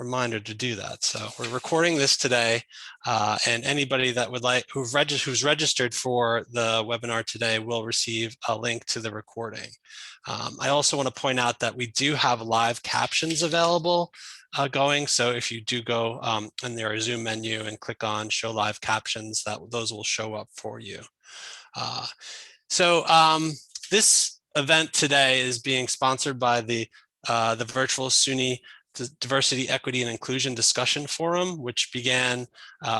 reminder to do that. So we're recording this today, and anybody that would like, who's registered for the webinar today will receive a link to the recording. I also want to point out that we do have live captions available going. So if you do go in their Zoom menu and click on show live captions, those will show up for you. This event today is being sponsored by the virtual SUNY Diversity, Equity, and Inclusion Discussion Forum, which began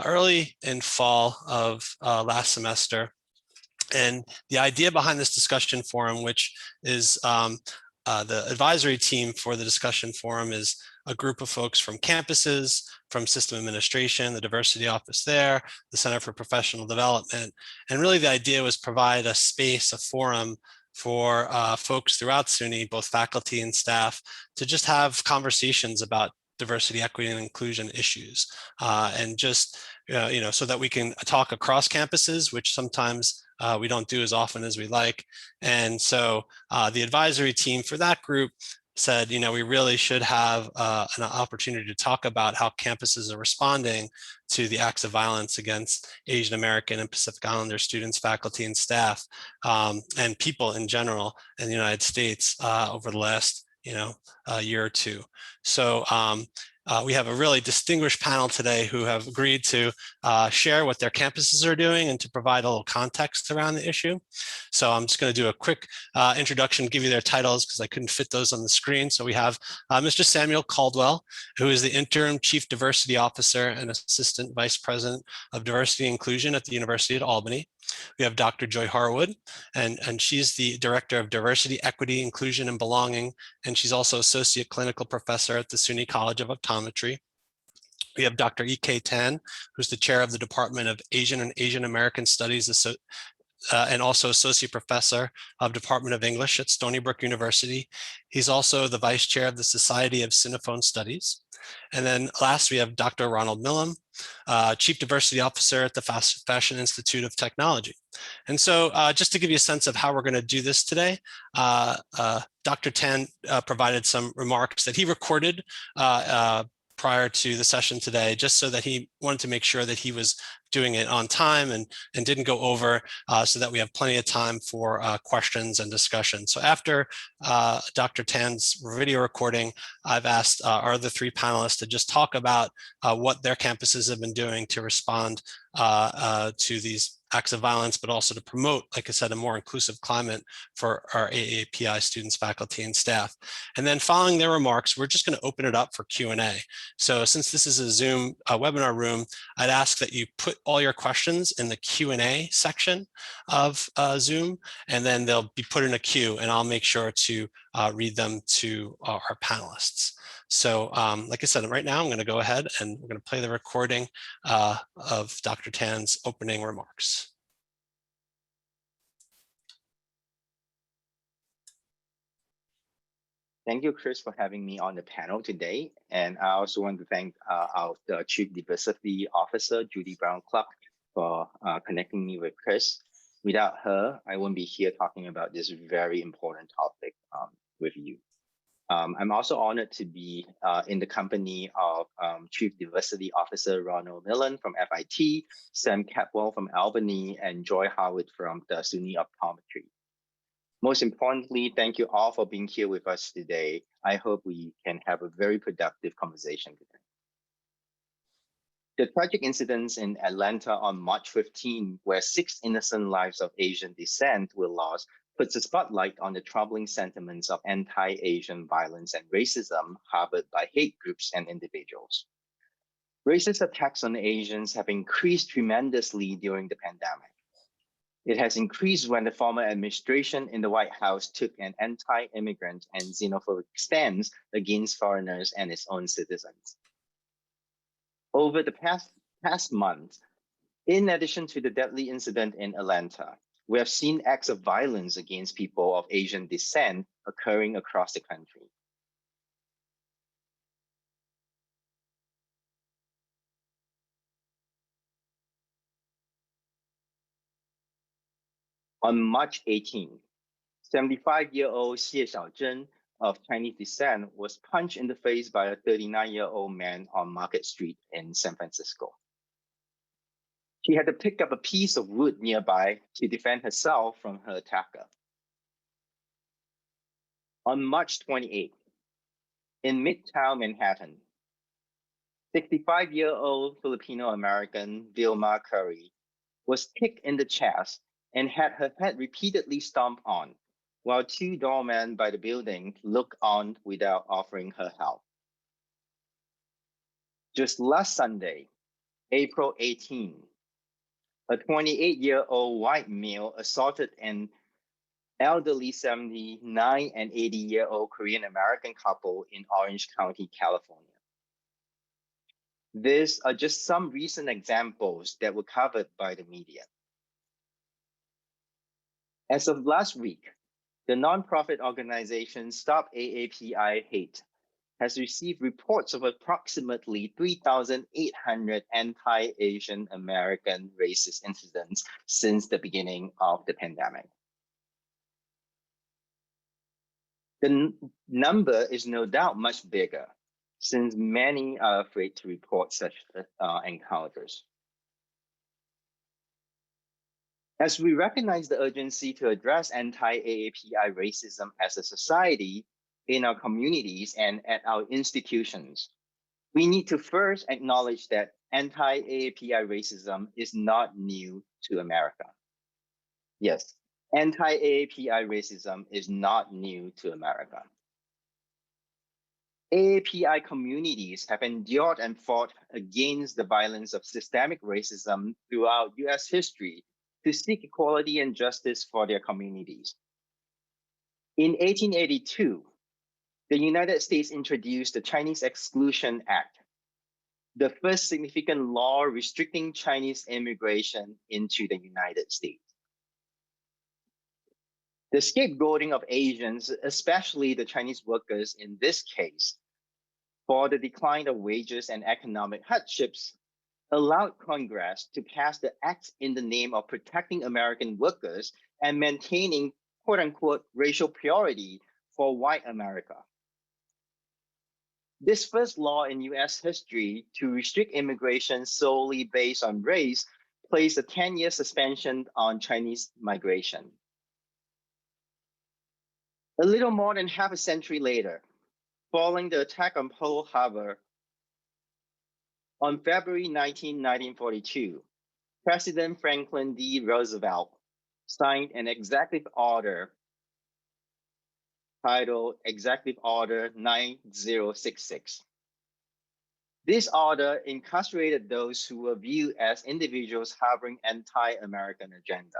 early in fall of last semester. And the idea behind this discussion forum, which is the advisory team for the discussion forum, is a group of folks from campuses, from system administration, the diversity office there, the Center for Professional Development. And really the idea was provide a space, a forum for folks throughout SUNY, both faculty and staff, to just have conversations about diversity, equity, and inclusion issues. And just, so that we can talk across campuses, which sometimes we don't do as often as we like. And so the advisory team for that group said, we really should have an opportunity to talk about how campuses are responding to the acts of violence against Asian American and Pacific Islander students, faculty, and staff, and people in general in the United States over the last year or two. So we have a really distinguished panel today who have agreed to share what their campuses are doing and to provide a little context around the issue. So I'm just going to do a quick introduction, give you their titles because I couldn't fit those on the screen. So we have Mr. Samuel Caldwell, who is the Interim Chief Diversity Officer and Assistant Vice President of Diversity and Inclusion at the University of Albany. We have Dr. Joy Harewood, and she's the Director of Diversity, Equity, Inclusion, and Belonging, and she's also Associate Clinical Professor at the SUNY College of Optometry. We have Dr. E.K. Tan, who's the Chair of the Department of Asian and Asian American Studies and also Associate Professor of Department of English at Stony Brook University. He's also the Vice Chair of the Society of Sinophone Studies. And then last, we have Dr. Ronald Milon, Chief Diversity Officer at the Fashion Institute of Technology. And so just to give you a sense of how we're going to do this today, Dr. Tan provided some remarks that he recorded prior to the session today, just so that he wanted to make sure that he was doing it on time and didn't go over, so that we have plenty of time for questions and discussion. So after Dr. Tan's video recording, I've asked our other three panelists to just talk about what their campuses have been doing to respond to these acts of violence, but also to promote, like I said, a more inclusive climate for our AAPI students, faculty, and staff. And then following their remarks, we're just going to open it up for Q&A. So since this is a Zoom webinar room, I'd ask that you put all your questions in the Q&A section of Zoom, and then they'll be put in a queue, and I'll make sure to read them to our panelists. So like I said, right now I'm going to go ahead and we're going to play the recording of Dr. Tan's opening remarks. Thank you, Chris, for having me on the panel today. And I also want to thank the Chief Diversity Officer, Judy Brown-Clark, for connecting me with Chris. Without her, I wouldn't be here talking about this very important topic with you. I'm also honored to be in the company of Chief Diversity Officer Ronald Milon from FIT, Sam Caldwell from Albany, and Joy Harewood from the SUNY Optometry. Most importantly, thank you all for being here with us today. I hope we can have a very productive conversation today. The tragic incidents in Atlanta on March 15, where 6 innocent lives of Asian descent were lost, puts a spotlight on the troubling sentiments of anti-Asian violence and racism harbored by hate groups and individuals. Racist attacks on Asians have increased tremendously during the pandemic. It has increased when the former administration in the White House took an anti-immigrant and xenophobic stance against foreigners and its own citizens. Over the past month, in addition to the deadly incident in Atlanta, we have seen acts of violence against people of Asian descent occurring across the country. On March 18, 75-year-old Xie Xiaozhen of Chinese descent was punched in the face by a 39-year-old man on Market Street in San Francisco. She had to pick up a piece of wood nearby to defend herself from her attacker. On March 28th, in Midtown Manhattan, 65-year-old Filipino-American Vilma Curry was kicked in the chest and had her head repeatedly stomped on, while two doormen by the building looked on without offering her help. Just last Sunday, April 18, a 28-year-old white male assaulted an elderly 79 and 80-year-old Korean-American couple in Orange County, California. These are just some recent examples that were covered by the media. As of last week, the nonprofit organization Stop AAPI Hate has received reports of approximately 3,800 anti-Asian American racist incidents since the beginning of the pandemic. The number is no doubt much bigger, since many are afraid to report such encounters. As we recognize the urgency to address anti-AAPI racism as a society, in our communities and at our institutions, we need to first acknowledge that anti-AAPI racism is not new to America. Yes, anti-AAPI racism is not new to America. AAPI communities have endured and fought against the violence of systemic racism throughout US history to seek equality and justice for their communities. In 1882, the United States introduced the Chinese Exclusion Act, the first significant law restricting Chinese immigration into the United States. The scapegoating of Asians, especially the Chinese workers in this case, for the decline of wages and economic hardships, allowed Congress to pass the act in the name of protecting American workers and maintaining quote-unquote racial purity for white America. This first law in US history to restrict immigration solely based on race placed a 10-year suspension on Chinese migration. A little more than half a century later, following the attack on Pearl Harbor, on February 19, 1942, President Franklin D. Roosevelt signed an executive order titled Executive Order 9066. This order incarcerated those who were viewed as individuals harboring anti-American agenda.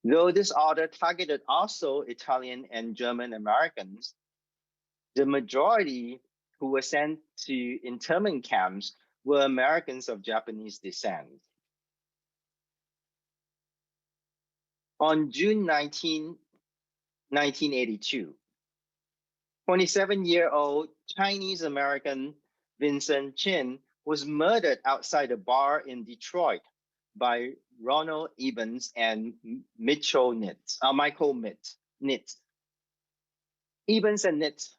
Though this order targeted also Italian and German Americans, the majority who were sent to internment camps were Americans of Japanese descent. On June 19, 1982, 27-year-old Chinese American Vincent Chin was murdered outside a bar in Detroit by Ronald Evans and Michael Nitz. Evans and Nitz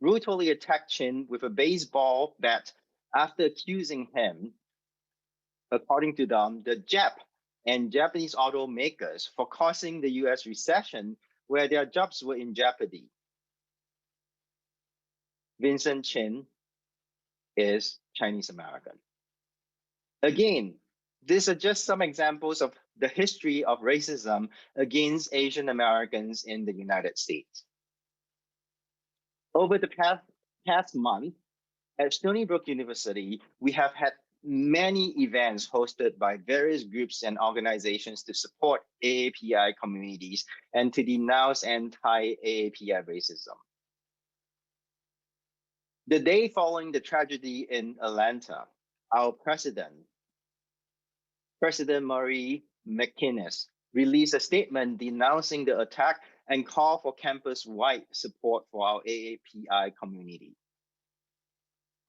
brutally attacked Chin with a baseball bat after accusing him, according to them, the Jap and Japanese automakers for causing the US recession where their jobs were in jeopardy. Vincent Chin is Chinese American. Again, these are just some examples of the history of racism against Asian Americans in the United States. Over the past month, at Stony Brook University, we have had many events hosted by various groups and organizations to support AAPI communities and to denounce anti-AAPI racism. The day following the tragedy in Atlanta, our President Murray McInnes, released a statement denouncing the attack and called for campus-wide support for our AAPI community.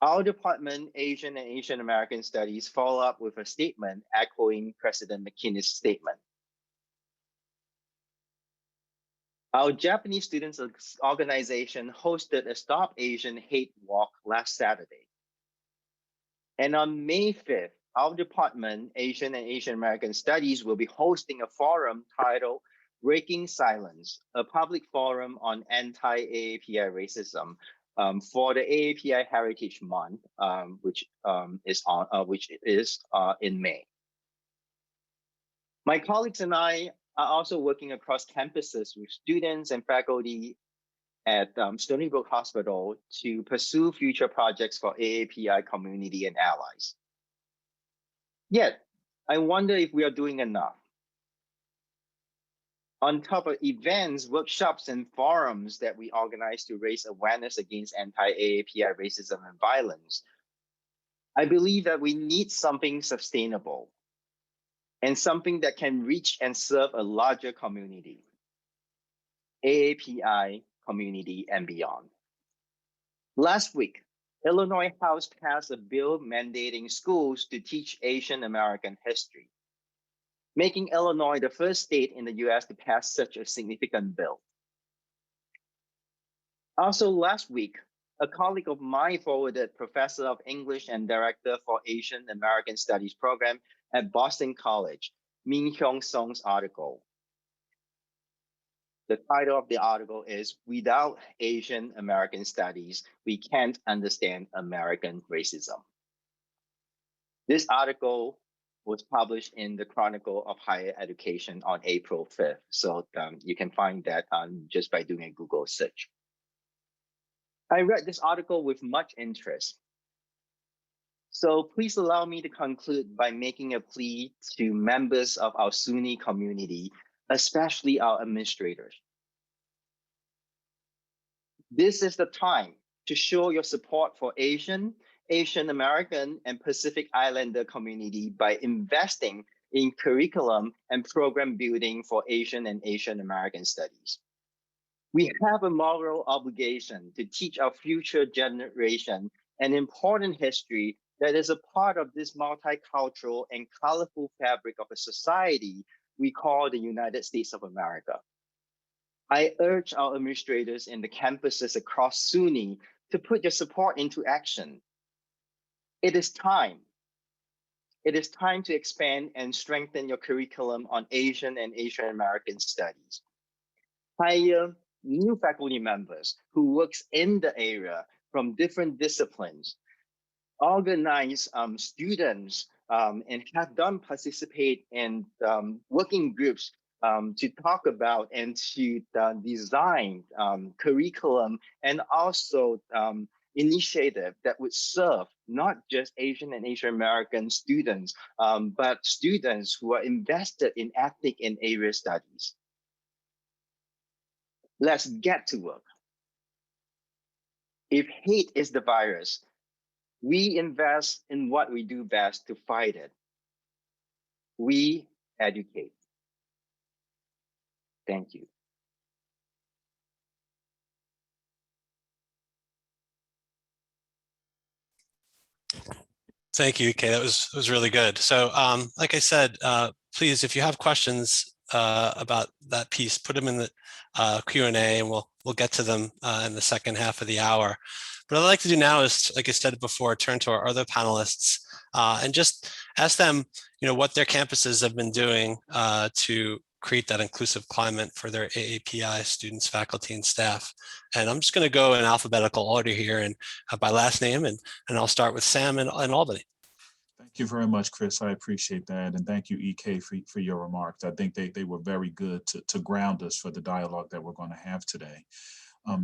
Our department, Asian and Asian American Studies, followed up with a statement echoing President McInnes' statement. Our Japanese students organization hosted a Stop Asian Hate Walk last Saturday. And on May 5th, our department, Asian and Asian American Studies, will be hosting a forum titled Breaking Silence, a public forum on anti-AAPI racism for the AAPI Heritage Month, which is in May. My colleagues and I are also working across campuses with students and faculty at Stony Brook Hospital to pursue future projects for AAPI community and allies. Yet, I wonder if we are doing enough. On top of events, workshops, and forums that we organize to raise awareness against anti-AAPI racism and violence, I believe that we need something sustainable and something that can reach and serve a larger community, AAPI community and beyond. Last week, Illinois House passed a bill mandating schools to teach Asian American history, making Illinois the first state in the US to pass such a significant bill. Also last week, a colleague of mine forwarded Professor of English and Director for Asian American Studies program at Boston College, Min Hyung Song's article. The title of the article is Without Asian American Studies, We Can't Understand American Racism. This article was published in the Chronicle of Higher Education on April 5th. So you can find that just by doing a Google search. I read this article with much interest. So please allow me to conclude by making a plea to members of our SUNY community, especially our administrators. This is the time to show your support for Asian American, and Pacific Islander community by investing in curriculum and program building for Asian and Asian American studies. We have a moral obligation to teach our future generation an important history that is a part of this multicultural and colorful fabric of a society we call the United States of America. I urge our administrators in the campuses across SUNY to put your support into action. It is time. It is time to expand and strengthen your curriculum on Asian and Asian American studies. Hire new faculty members who works in the area from different disciplines. Organize students and have them participate in working groups to talk about and to design curriculum and also initiative that would serve not just Asian and Asian American students, but students who are invested in ethnic and area studies. Let's get to work. If hate is the virus, we invest in what we do best to fight it. We educate. Thank you. Thank you, Kay. That was really good. So like I said, please, if you have questions about that piece, put them in the Q&A and we'll get to them in the second half of the hour. What I'd like to do now is, like I said before, turn to our other panelists and just ask them, what their campuses have been doing to create that inclusive climate for their AAPI students, faculty, and staff. And I'm just going to go in alphabetical order here and by last name, and I'll start with Sam in Albany. Thank you very much, Chris. I appreciate that. And thank you, EK, for your remarks. I think they were very good to ground us for the dialogue that we're going to have today.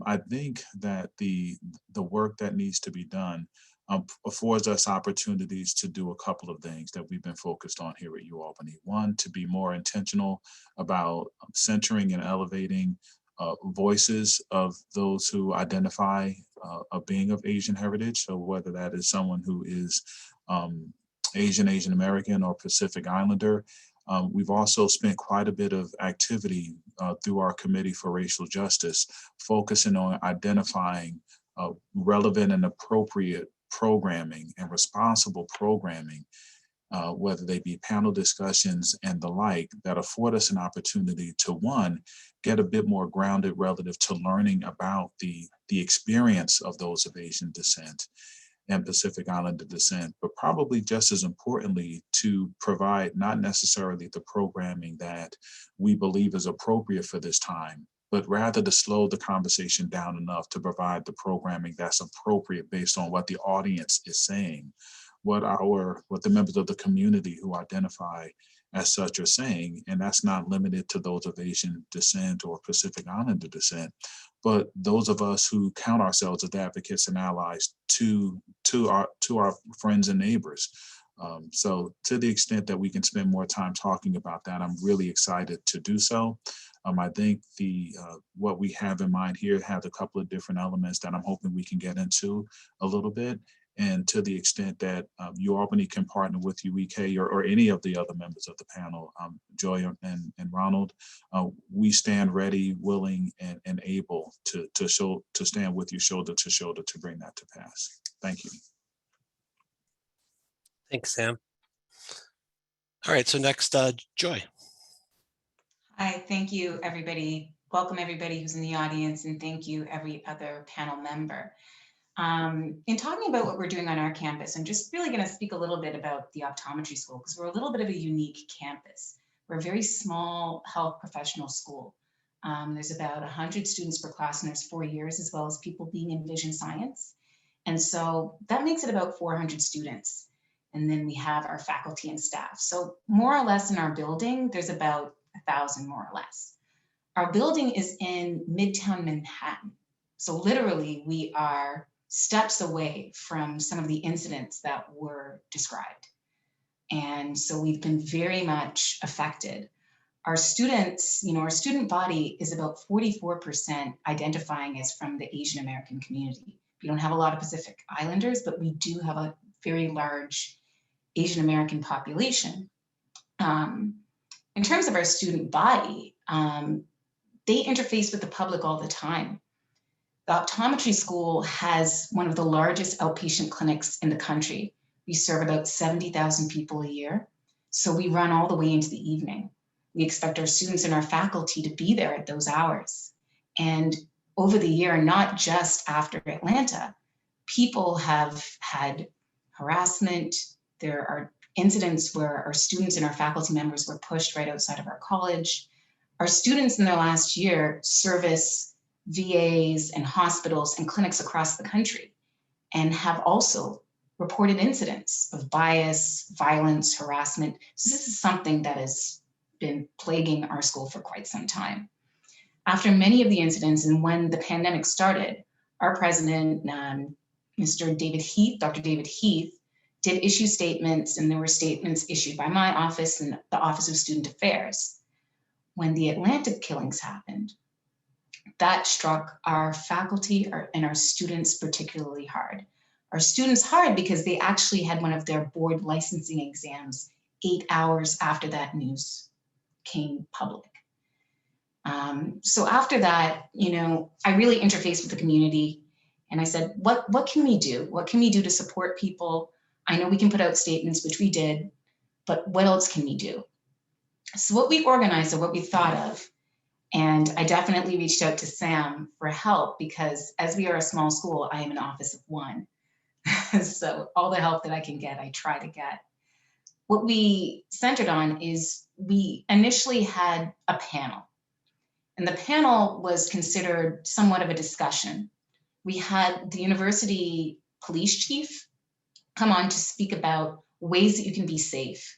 I think that the work that needs to be done affords us opportunities to do a couple of things that we've been focused on here at UAlbany. One, to be more intentional about centering and elevating voices of those who identify a being of Asian heritage. So whether that is someone who is Asian American, or Pacific Islander. We've also spent quite a bit of activity through our Committee for Racial Justice, focusing on identifying relevant and appropriate programming and responsible programming whether they be panel discussions and the like, that afford us an opportunity to, one, get a bit more grounded relative to learning about the experience of those of Asian descent and Pacific Islander descent, but probably just as importantly, to provide not necessarily the programming that we believe is appropriate for this time, but rather to slow the conversation down enough to provide the programming that's appropriate based on what the audience is saying, what the members of the community who identify as such are saying. And that's not limited to those of Asian descent or Pacific Islander descent, but those of us who count ourselves as advocates and allies to our friends and neighbors. So to the extent that we can spend more time talking about that, I'm really excited to do so. I think what we have in mind here has a couple of different elements that I'm hoping we can get into a little bit. And to the extent that Albany can partner with you, EK, or any of the other members of the panel, Joy and Ronald, we stand ready, willing, and able to stand with you shoulder to shoulder to bring that to pass. Thank you. Thanks, Sam. All right, so next, Joy. Hi, thank you, everybody. Welcome, everybody who's in the audience, and thank you, every other panel member. In talking about what we're doing on our campus, I'm just really going to speak a little bit about the optometry school, because we're a little bit of a unique campus. We're a very small health professional school. There's about 100 students per class, and there's 4 years, as well as people being in vision science. And so that makes it about 400 students. And then we have our faculty and staff. So more or less in our building, there's about 1,000 more or less. Our building is in Midtown Manhattan. So literally we are steps away from some of the incidents that were described. And so we've been very much affected. Our students, our student body is about 44% identifying as from the Asian American community. We don't have a lot of Pacific Islanders, but we do have a very large Asian American population. In terms of our student body, they interface with the public all the time. The optometry school has one of the largest outpatient clinics in the country. We serve about 70,000 people a year. So we run all the way into the evening. We expect our students and our faculty to be there at those hours. And over the year, not just after Atlanta, people have had harassment. There are incidents where our students and our faculty members were pushed right outside of our college. Our students in their last year service VAs and hospitals and clinics across the country and have also reported incidents of bias, violence, harassment. So this is something that has been plaguing our school for quite some time. After many of the incidents and when the pandemic started, our president, Dr. David Heath, did issue statements, and there were statements issued by my office and the Office of Student Affairs. When the Atlanta killings happened, that struck our faculty and our students particularly hard. Our students hard because they actually had one of their board licensing exams 8 hours after that news came public. So after that, I really interfaced with the community and I said, what can we do? What can we do to support people? I know we can put out statements, which we did, but what else can we do? So what we organized or what we thought of, and I definitely reached out to Sam for help because as we are a small school, I am an office of one. So all the help that I can get, I try to get. What we centered on is we initially had a panel, and the panel was considered somewhat of a discussion. We had the university police chief come on to speak about ways that you can be safe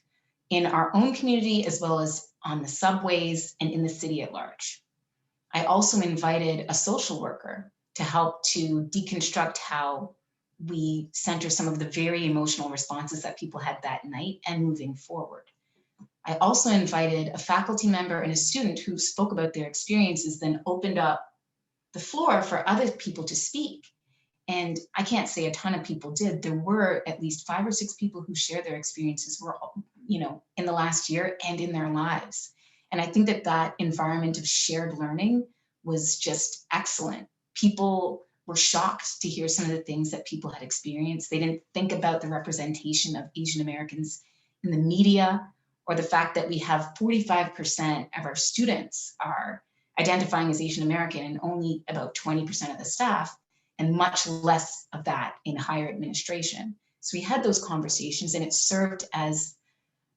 in our own community as well as on the subways and in the city at large. I also invited a social worker to help to deconstruct how we center some of the very emotional responses that people had that night and moving forward. I also invited a faculty member and a student who spoke about their experiences, then opened up the floor for other people to speak. And I can't say a ton of people did. There were at least 5 or 6 people who shared their experiences were, in the last year and in their lives. And I think that environment of shared learning was just excellent. People were shocked to hear some of the things that people had experienced. They didn't think about the representation of Asian Americans in the media, or the fact that we have 45% of our students are identifying as Asian American and only about 20% of the staff, and much less of that in higher administration. So we had those conversations, and it served as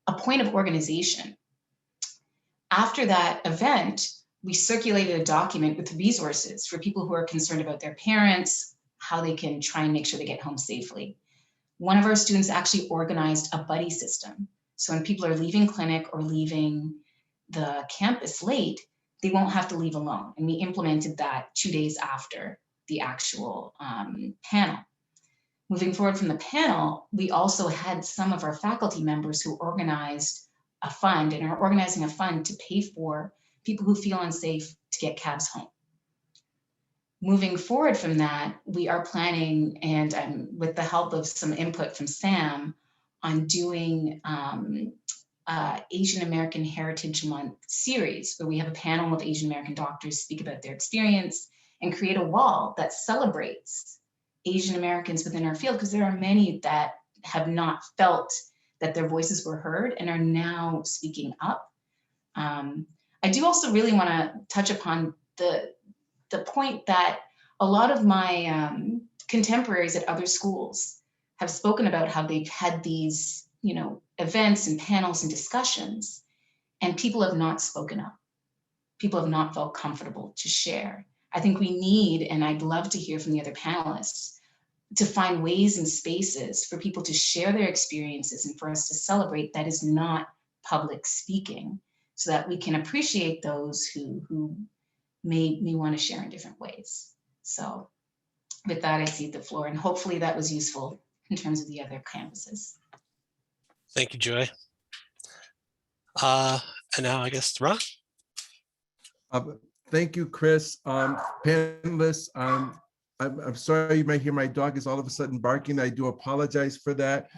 a point of organization. After that event, we circulated a document with resources for people who are concerned about their parents, how they can try and make sure they get home safely. One of our students actually organized a buddy system. So when people are leaving clinic or leaving the campus late, they won't have to leave alone. And we implemented that 2 days after the actual panel. Moving forward from the panel, we also had some of our faculty members who organized a fund and are organizing a fund to pay for people who feel unsafe to get cabs home. Moving forward from that, we are planning, and with the help of some input from Sam, on doing Asian American Heritage Month series, where we have a panel of Asian American doctors speak about their experience and create a wall that celebrates Asian Americans within our field, because there are many that have not felt that their voices were heard and are now speaking up. I do also really want to touch upon the point that a lot of my contemporaries at other schools have spoken about how they've had these, events and panels and discussions, and people have not spoken up. People have not felt comfortable to share. I think we need, and I'd love to hear from the other panelists, to find ways and spaces for people to share their experiences and for us to celebrate that is not public speaking, so that we can appreciate those who may want to share in different ways. So with that, I cede the floor, and hopefully that was useful in terms of the other campuses. Thank you, Joy. And now I guess Ron. Thank you, Chris. Panelists, I'm sorry you might hear my dog is all of a sudden barking. I do apologize for that.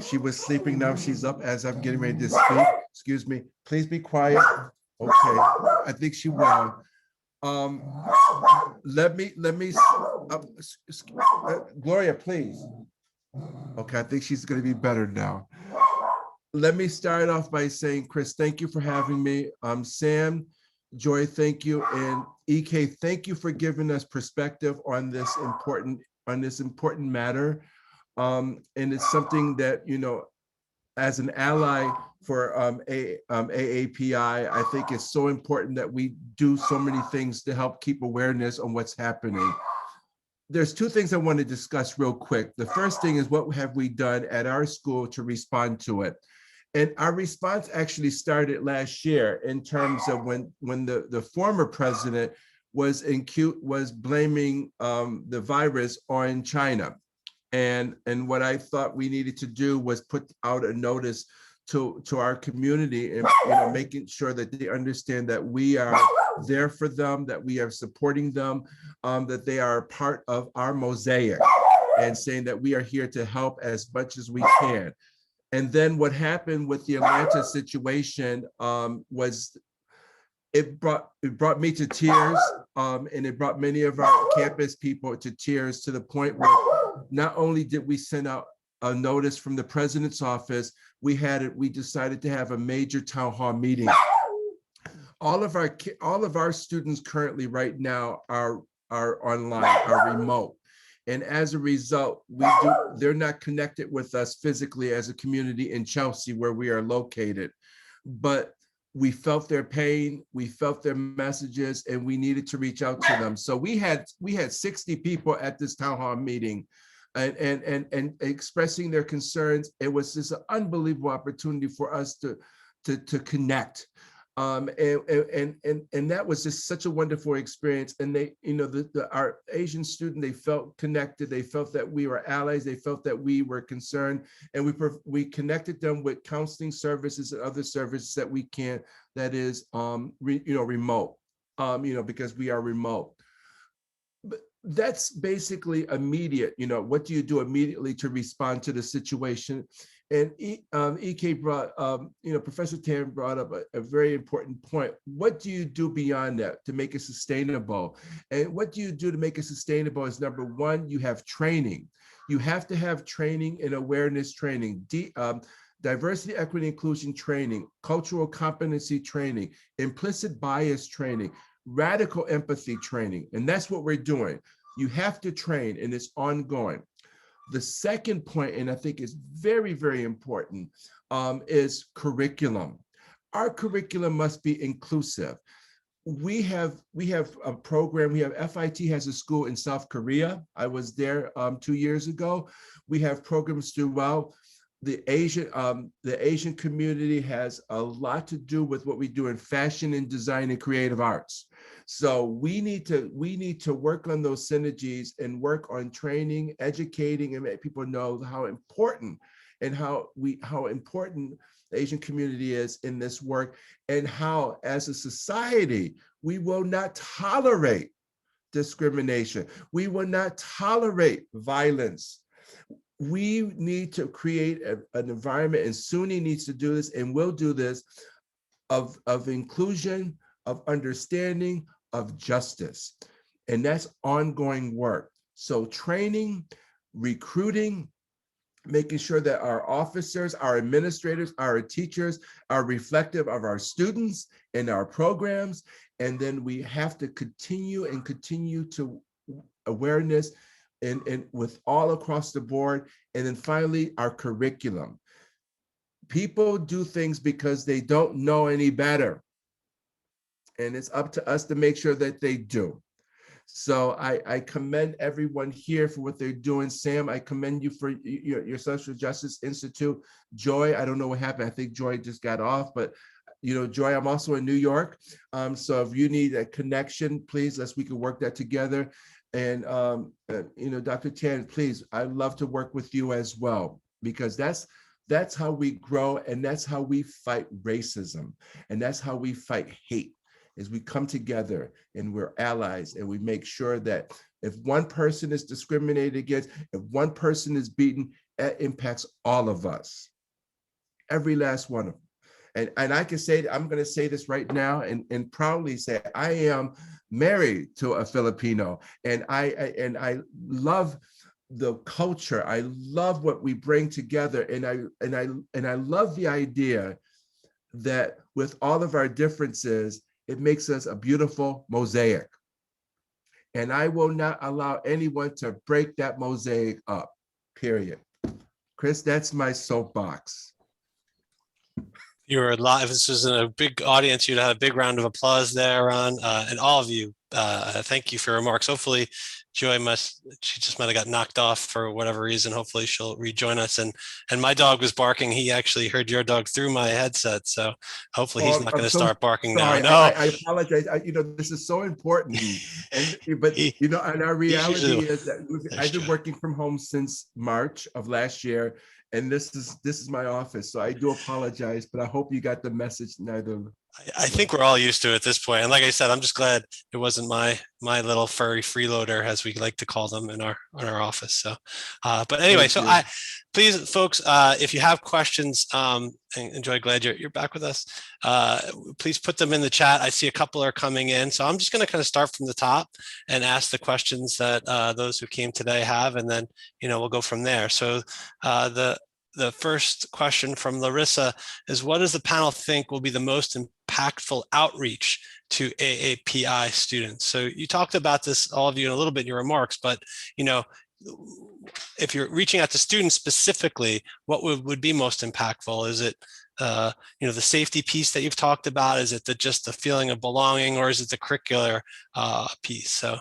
She was sleeping, now she's up as I'm getting ready to speak. Excuse me, please be quiet. Okay, I think she will. Let me, Gloria, please. Okay, I think she's gonna be better now. Let me start off by saying, Chris, thank you for having me. Sam, Joy, thank you. And EK, thank you for giving us perspective on this important matter. And it's something that, as an ally for AAPI, I think it's so important that we do so many things to help keep awareness on what's happening. There's two things I want to discuss real quick. The first thing is, what have we done at our school to respond to it? And our response actually started last year in terms of when the former president was blaming the virus on China. And what I thought we needed to do was put out a notice to our community, and making sure that they understand that we are there for them, that we are supporting them, that they are part of our mosaic, and saying that we are here to help as much as we can. And then what happened with the Atlanta situation was it brought me to tears, and it brought many of our campus people to tears, to the point where not only did we send out a notice from the president's office, we decided to have a major town hall meeting. All of our students currently right now are online, are remote. And as a result, they're not connected with us physically as a community in Chelsea, where we are located. But we felt their pain, we felt their messages, and we needed to reach out to them. So we had 60 people at this town hall meeting, and expressing their concerns. It was just an unbelievable opportunity for us to connect. And that was just such a wonderful experience. And they, our Asian student, they felt connected. They felt that we were allies. They felt that we were concerned, and we connected them with counseling services and other services that we can. That is, remote. Because we are remote. But that's basically immediate. What do you do immediately to respond to the situation? And EK brought, Professor Tan brought up a very important point. What do you do beyond that to make it sustainable? And what do you do to make it sustainable is, number one, you have training. You have to have training and awareness training, diversity, equity, inclusion training, cultural competency training, implicit bias training, radical empathy training. And that's what we're doing. You have to train, and it's ongoing. The second point, and I think is very, very important, is curriculum. Our curriculum must be inclusive. We have a program. FIT has a school in South Korea. I was there 2 years ago. We have programs throughout. The Asian community has a lot to do with what we do in fashion and design and creative arts. So we need to work on those synergies and work on training, educating, and make people know how important the Asian community is in this work, and how, as a society, we will not tolerate discrimination. We will not tolerate violence. We need to create an environment, and SUNY needs to do this, and will do this, of inclusion, of understanding, of justice. And that's ongoing work. So training, recruiting, making sure that our officers, our administrators, our teachers are reflective of our students and our programs. And then we have to continue to awareness and with all across the board. And then finally, our curriculum. People do things because they don't know any better. And it's up to us to make sure that they do. So I commend everyone here for what they're doing. Sam, I commend you for your Social Justice Institute. Joy, I don't know what happened. I think Joy just got off, but Joy, I'm also in New York. So if you need a connection, please, we can work that together. And, Dr. Tan, please, I'd love to work with you as well, because that's how we grow, and that's how we fight racism, and that's how we fight hate, is we come together and we're allies, and we make sure that if one person is discriminated against, if one person is beaten, that impacts all of us, every last one of them. And I can say, I'm going to say this right now and proudly say, I am married to a Filipino, and I love the culture. I love what we bring together, and I love the idea that with all of our differences, it makes us a beautiful mosaic. And I will not allow anyone to break that mosaic up, period. Chris, that's my soapbox. You're live. This was in a big audience. You'd have a big round of applause there, Ron, and all of you. Thank you for your remarks. Hopefully, Joy she just might have got knocked off for whatever reason. Hopefully, she'll rejoin us. And my dog was barking. He actually heard your dog through my headset. So hopefully, he's not going to start barking now. No, I apologize. This is so important. And our reality is that I've been working from home since March of last year. And this is my office, so I do apologize, but I hope you got the message. I think we're all used to it at this point. And like I said, I'm just glad it wasn't my little furry freeloader, as we like to call them in our office. So, but anyway, please, folks, if you have questions, and Joy, glad you're back with us. Please put them in the chat. I see a couple are coming in, so I'm just going to kind of start from the top and ask the questions that those who came today have, and then we'll go from there. So the first question from Larissa is, what does the panel think will be the most impactful outreach to AAPI students? So you talked about this, all of you, in a little bit in your remarks, but if you're reaching out to students specifically, what would be most impactful? Is it the safety piece that you've talked about? Is it just the feeling of belonging, or is it the curricular piece? So.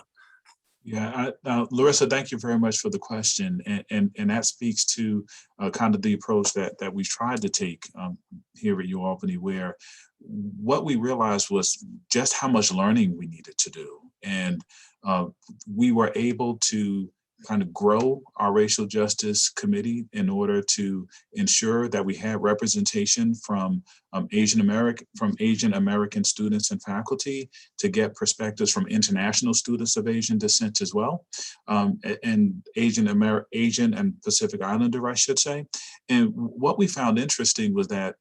Yeah, Larissa, thank you very much for the question, and that speaks to kind of the approach that we tried to take here at Albany, where what we realized was just how much learning we needed to do, and we were able to kind of grow our racial justice committee in order to ensure that we have representation from Asian American students and faculty, to get perspectives from international students of Asian descent as well, and Asian and Pacific Islander, I should say. And what we found interesting was that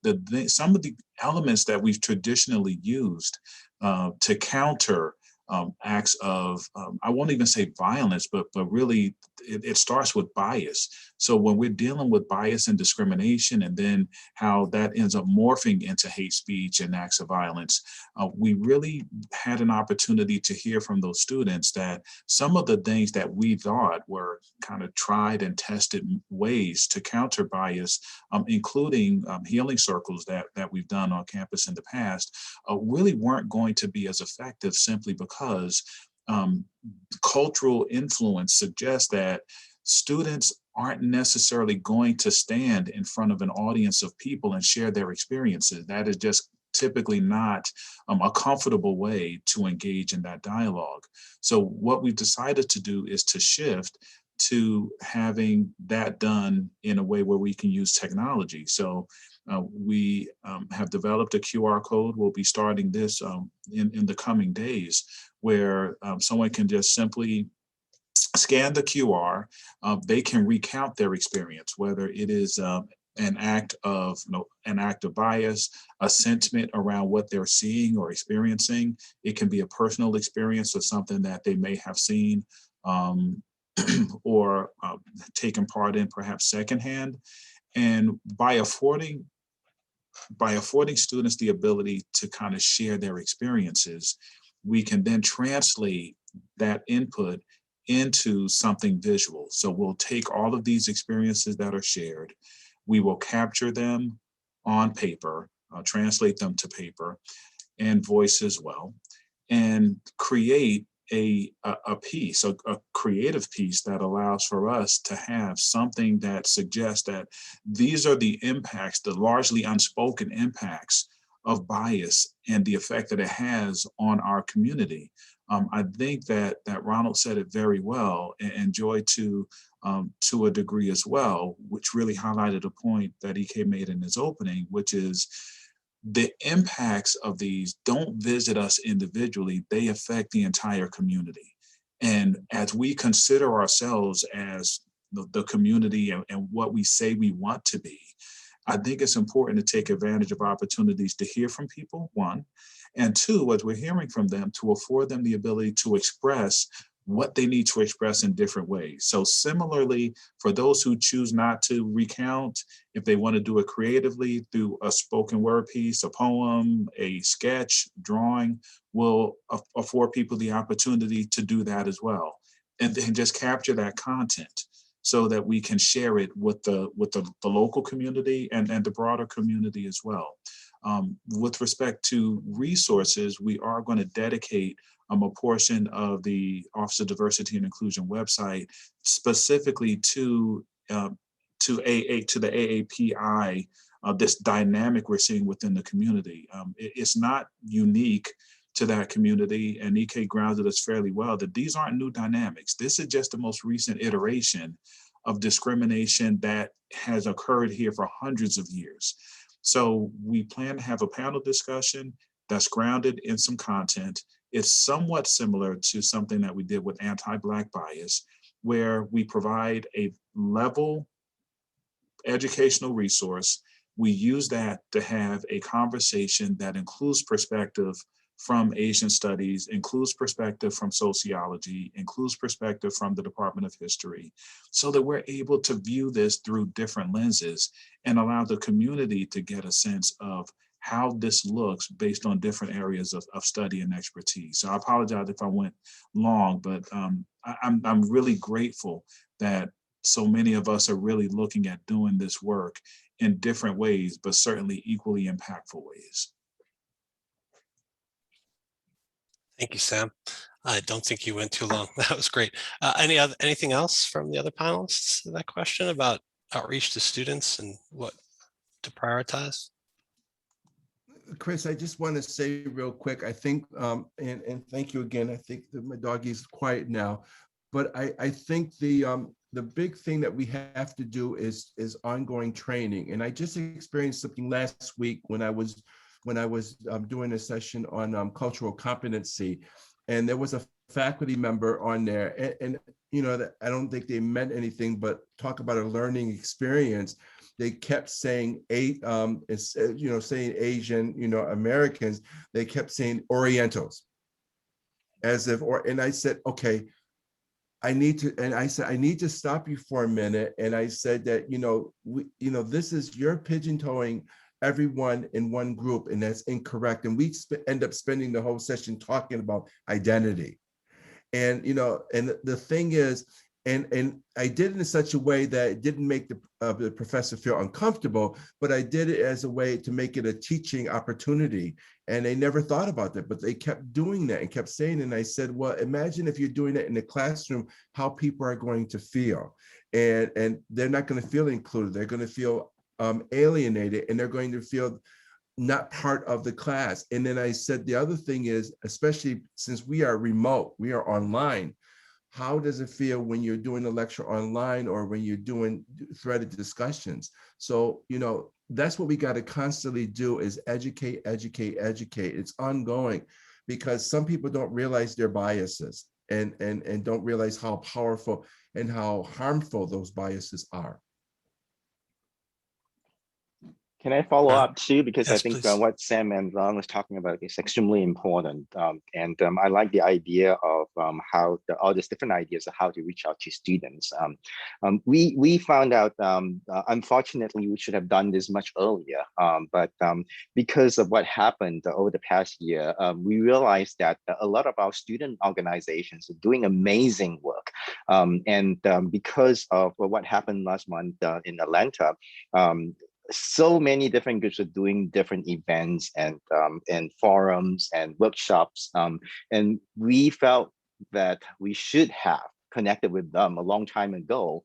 some of the elements that we've traditionally used to counter acts of, I won't even say violence, but really it starts with bias. So when we're dealing with bias and discrimination, and then how that ends up morphing into hate speech and acts of violence, we really had an opportunity to hear from those students that some of the things that we thought were kind of tried and tested ways to counter bias, including healing circles that we've done on campus in the past, really weren't going to be as effective, simply because cultural influence suggests that students aren't necessarily going to stand in front of an audience of people and share their experiences. That is just typically not a comfortable way to engage in that dialogue. So what we've decided to do is to shift to having that done in a way where we can use technology. So we have developed a QR code. We'll be starting this in the coming days, where someone can just simply scan the QR. They can recount their experience, whether it is an act of bias, a sentiment around what they're seeing or experiencing. It can be a personal experience of something that they may have seen or taken part in, perhaps secondhand. And by affording students the ability to kind of share their experiences, we can then translate that input into something visual. So we'll take all of these experiences that are shared, we will capture them on paper, translate them to paper and voice as well, and create a piece, a creative piece that allows for us to have something that suggests that these are the impacts, the largely unspoken impacts of bias and the effect that it has on our community. I think that Ronald said it very well, and Joy to a degree as well, which really highlighted a point that EK made in his opening, which is the impacts of these don't visit us individually, they affect the entire community. And as we consider ourselves as the community and what we say we want to be, I think it's important to take advantage of opportunities to hear from people, one, and two, as we're hearing from them, to afford them the ability to express what they need to express in different ways. So similarly, for those who choose not to recount, if they want to do it creatively through a spoken word piece, a poem, a sketch, drawing, will afford people the opportunity to do that as well. And then just capture that content so that we can share it with the local community and the broader community as well. With respect to resources, we are going to dedicate a portion of the Office of Diversity and Inclusion website specifically to the AAPI, this dynamic we're seeing within the community. It's not unique to that community, and EK grounded us fairly well that these aren't new dynamics. This is just the most recent iteration of discrimination that has occurred here for hundreds of years. So we plan to have a panel discussion that's grounded in some content. It's somewhat similar to something that we did with anti-Black bias, where we provide a level educational resource. We use that to have a conversation that includes perspective from Asian studies, includes perspective from sociology, includes perspective from the Department of History, so that we're able to view this through different lenses and allow the community to get a sense of how this looks based on different areas of study and expertise. So I apologize if I went long, but I'm really grateful that so many of us are really looking at doing this work in different ways, but certainly equally impactful ways. Thank you, Sam. I don't think you went too long. That was great. Anything else from the other panelists to that question about outreach to students and what to prioritize? Chris, I just want to say real quick, I think, and thank you again. I think that my doggy's quiet now, But I think the big thing that we have to do is ongoing training. And I just experienced something last week when I was doing a session on cultural competency, and there was a faculty member on there, and you know, that I don't think they meant anything but talk about a learning experience. They kept saying saying Asian, Americans. They kept saying Orientals, as if, and I said, okay, I need to stop you for a minute. And I said that, this is, you're pigeon-toeing everyone in one group, and that's incorrect. And we end up spending the whole session talking about identity. And, and the thing is, and I did it in such a way that it didn't make the professor feel uncomfortable, but I did it as a way to make it a teaching opportunity. And they never thought about that, but they kept doing that and kept saying it. And I said, well, imagine if you're doing that in the classroom, how people are going to feel. And they're not going to feel included. They're going to feel alienated, and they're going to feel not part of the class. And then I said, the other thing is, especially since we are remote, we are online, how does it feel when you're doing a lecture online or when you're doing threaded discussions? So, that's what we got to constantly do, is educate, educate, educate. It's ongoing, because some people don't realize their biases and don't realize how powerful and how harmful those biases are. Can I follow up too? Because Yes, I think please. what Sam and Ron was talking about is extremely important. I like the idea of how all these different ideas of how to reach out to students. We found out, unfortunately, we should have done this much earlier. But because of what happened over the past year, we realized that a lot of our student organizations are doing amazing work. Because of what happened last month in Atlanta, so many different groups are doing different events and forums and workshops. And we felt that we should have connected with them a long time ago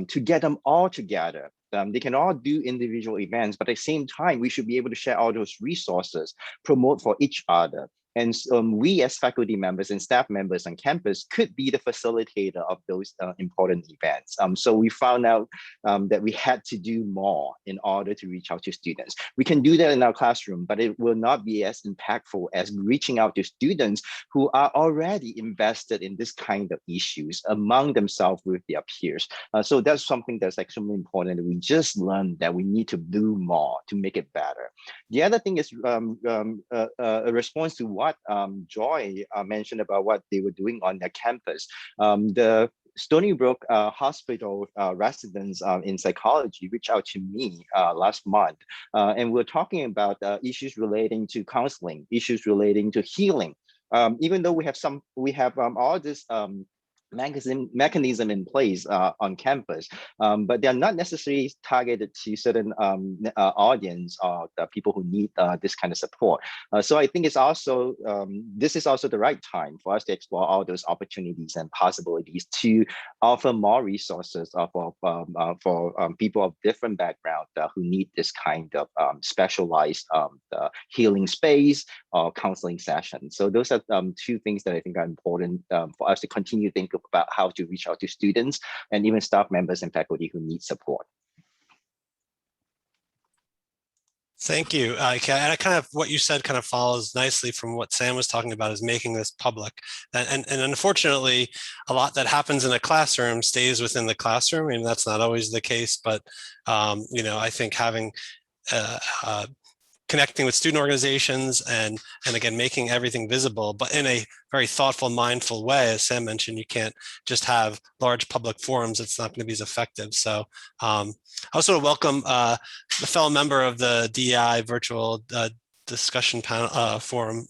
to get them all together. They can all do individual events, but at the same time, we should be able to share all those resources, promote for each other. And we as faculty members and staff members on campus could be the facilitator of those important events. So we found out that we had to do more in order to reach out to students. We can do that in our classroom, but it will not be as impactful as reaching out to students who are already invested in this kind of issues among themselves with their peers. So that's something that's extremely important. We just learned that we need to do more to make it better. The other thing is a response to what Joy mentioned about what they were doing on their campus. The Stony Brook Hospital residents in psychology reached out to me last month, and we're talking about issues relating to counseling, issues relating to healing. Even though we have all this mechanism in place on campus, but they're not necessarily targeted to certain audience or the people who need this kind of support. So I think it's also this is also the right time for us to explore all those opportunities and possibilities to offer more resources for people of different backgrounds who need this kind of specialized healing space or counseling session. So those are two things that I think are important for us to continue to think about how to reach out to students and even staff members and faculty who need support. Thank you. And I kind of, what you said kind of follows nicely from what Sam was talking about, is making this public. And unfortunately, a lot that happens in a classroom stays within the classroom. I mean, that's not always the case, but I think having connecting with student organizations and again, making everything visible, but in a very thoughtful, mindful way. As Sam mentioned, you can't just have large public forums. It's not going to be as effective. So I also welcome the fellow member of the DEI virtual discussion panel forum,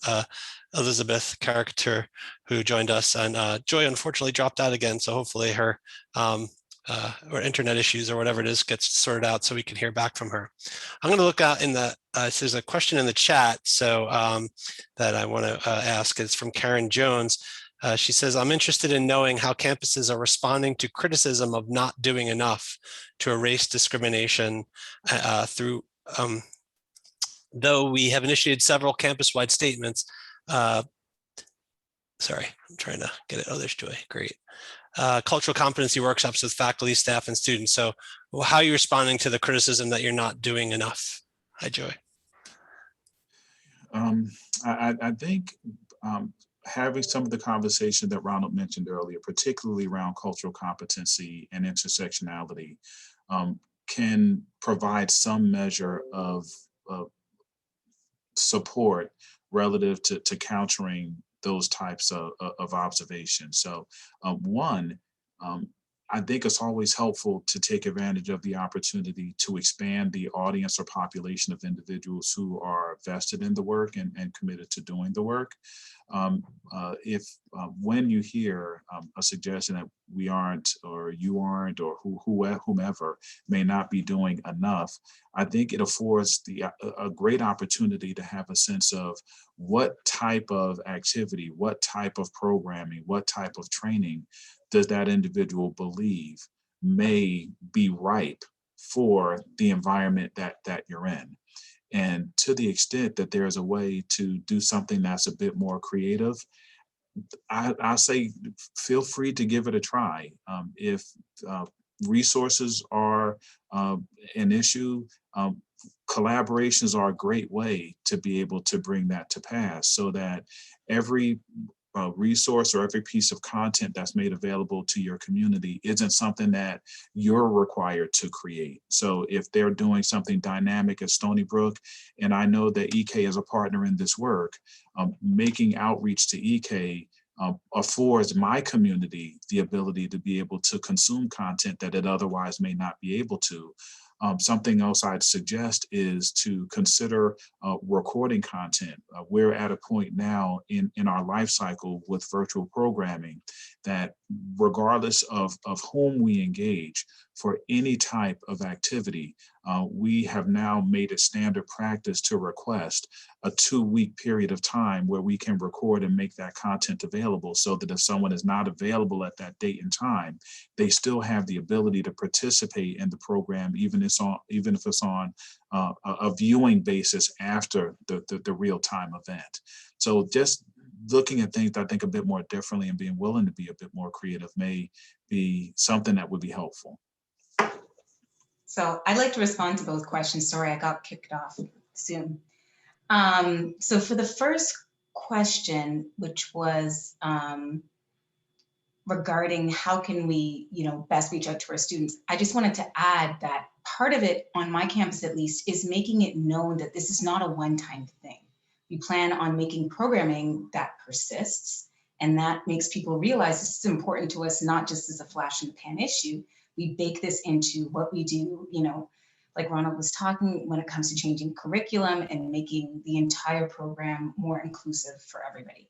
Elizabeth Caricature, who joined us, and Joy unfortunately dropped out again. So hopefully her or internet issues or whatever it is gets sorted out so we can hear back from her. I'm going to look out in the, so there's a question in the chat, so that I want to ask. It's from Karen Jones. She says, I'm interested in knowing how campuses are responding to criticism of not doing enough to erase discrimination through, though we have initiated several campus-wide statements. Sorry, I'm trying to get it. Oh, there's Joy. Great. cultural competency workshops with faculty, staff, and students. So how are you responding to the criticism that you're not doing enough? Hi, Joy. I think having some of the conversation that Ronald mentioned earlier, particularly around cultural competency and intersectionality, can provide some measure of support relative to countering those types of observations. So one, I think it's always helpful to take advantage of the opportunity to expand the audience or population of individuals who are vested in the work and committed to doing the work. When you hear a suggestion that we aren't, or you aren't, or whomever may not be doing enough, I think it affords a great opportunity to have a sense of what type of activity, what type of programming, what type of training does that individual believe may be ripe for the environment that you're in. And to the extent that there's a way to do something that's a bit more creative, I say feel free to give it a try. If resources are an issue, collaborations are a great way to be able to bring that to pass, so that every resource or every piece of content that's made available to your community isn't something that you're required to create. So if they're doing something dynamic at Stony Brook, and I know that EK is a partner in this work, making outreach to EK affords my community the ability to be able to consume content that it otherwise may not be able to. Something else I'd suggest is to consider recording content. We're at a point now in our life cycle with virtual programming that regardless of whom we engage for any type of activity, we have now made it standard practice to request a 2-week period of time where we can record and make that content available, so that if someone is not available at that date and time, they still have the ability to participate in the program, even if it's on a viewing basis after the real-time event. So just looking at things, I think, a bit more differently and being willing to be a bit more creative may be something that would be helpful. So I'd like to respond to both questions. Sorry, I got kicked off soon. So for the first question, which was regarding how can we, best reach out to our students, I just wanted to add that part of it, on my campus at least, is making it known that this is not a one-time thing. We plan on making programming that persists, and that makes people realize this is important to us, not just as a flash in the pan issue. We bake this into what we do, like Ronald was talking, when it comes to changing curriculum and making the entire program more inclusive for everybody.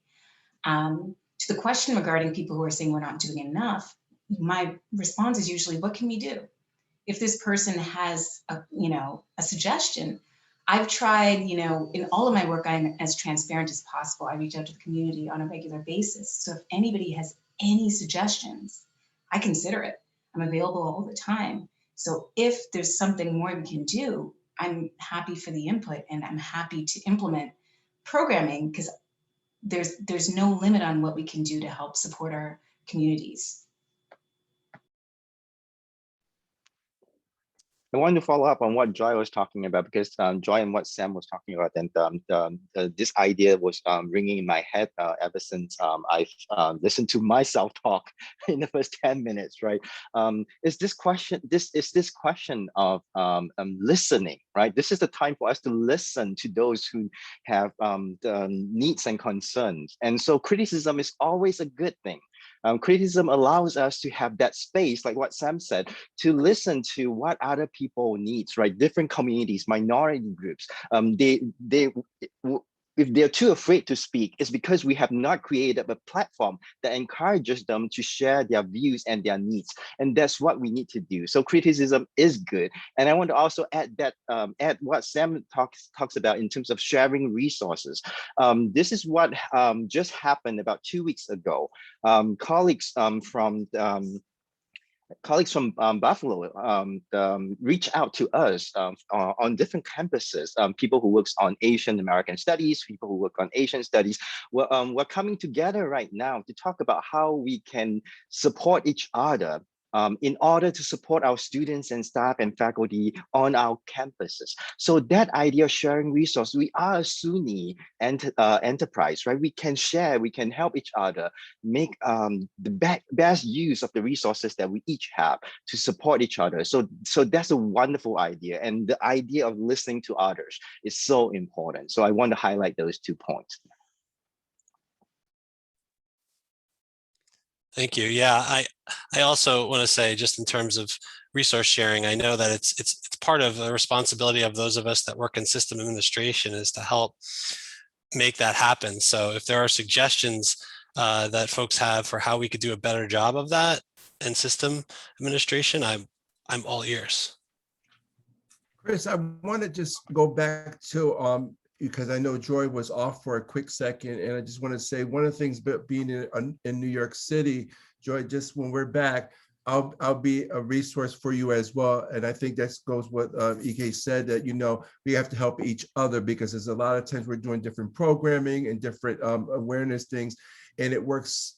To the question regarding people who are saying we're not doing enough, my response is usually, what can we do? If this person has a suggestion, I've tried, in all of my work, I'm as transparent as possible. I reach out to the community on a regular basis. So if anybody has any suggestions, I consider it. I'm available all the time. So if there's something more we can do, I'm happy for the input, and I'm happy to implement programming, because there's no limit on what we can do to help support our communities. I wanted to follow up on what Joy was talking about, because Joy and what Sam was talking about, and this idea was ringing in my head ever since I've listened to myself talk in the first 10 minutes, right? Is this question of listening, right? This is the time for us to listen to those who have the needs and concerns. And so criticism is always a good thing. Criticism allows us to have that space, like what Sam said, to listen to what other people needs, right? Different communities, minority groups. If they're too afraid to speak, it's because we have not created a platform that encourages them to share their views and their needs. And that's what we need to do. So criticism is good. And I want to also add that, add what Sam talks about in terms of sharing resources. This is what just happened about 2 weeks ago. Colleagues from colleagues from Buffalo reach out to us on different campuses. People who works on Asian American studies, people who work on Asian studies. We're coming together right now to talk about how we can support each other in order to support our students and staff and faculty on our campuses. So that idea of sharing resources, we are a SUNY enterprise, right? We can share, we can help each other make the best use of the resources that we each have to support each other. So that's a wonderful idea. And the idea of listening to others is so important. So I want to highlight those 2 points. Thank you. Yeah, I also want to say, just in terms of resource sharing, I know that it's part of the responsibility of those of us that work in system administration is to help make that happen. So if there are suggestions that folks have for how we could do a better job of that in system administration, I'm all ears. Chris, I want to just go back to because I know Joy was off for a quick second, and I just want to say one of the things about being in New York City, Joy, just when we're back, I'll be a resource for you as well. And I think that goes what EK said, that, you know, we have to help each other, because there's a lot of times we're doing different programming and different awareness things, and it works